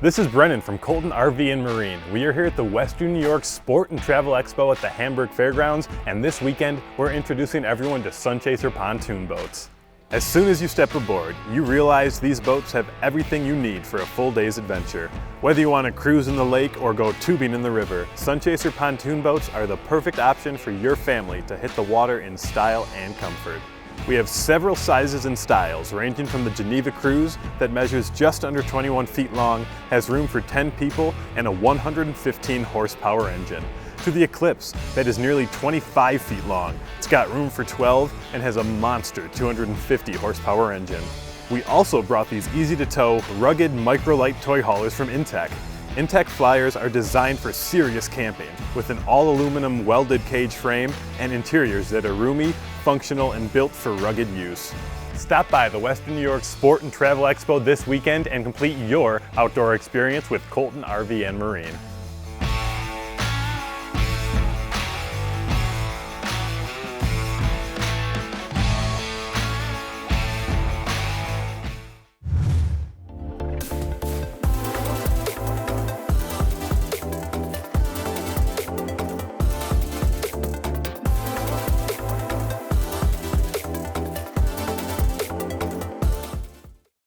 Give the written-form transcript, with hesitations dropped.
This is Brennan from Colton RV and Marine. We are here at the Western New York Sport and Travel Expo at the Hamburg Fairgrounds, and this weekend we're introducing everyone to Sunchaser Pontoon boats. As soon as you step aboard, you realize these boats have everything you need for a full day's adventure. Whether you want to cruise in the lake or go tubing in the river, Sunchaser Pontoon boats are the perfect option for your family to hit the water in style and comfort. We have several sizes and styles, ranging from the Geneva Cruise that measures just under 21 feet long, has room for 10 people, and a 115 horsepower engine, to the Eclipse that is nearly 25 feet long. It's got room for 12 and has a monster 250 horsepower engine. We also brought these easy-to-tow, rugged microlight toy haulers from Intech. Intech Flyers are designed for serious camping, with an all-aluminum welded cage frame and interiors that are roomy, functional, and built for rugged use. Stop by the Western New York Sport and Travel Expo this weekend and complete your outdoor experience with Colton RV and Marine.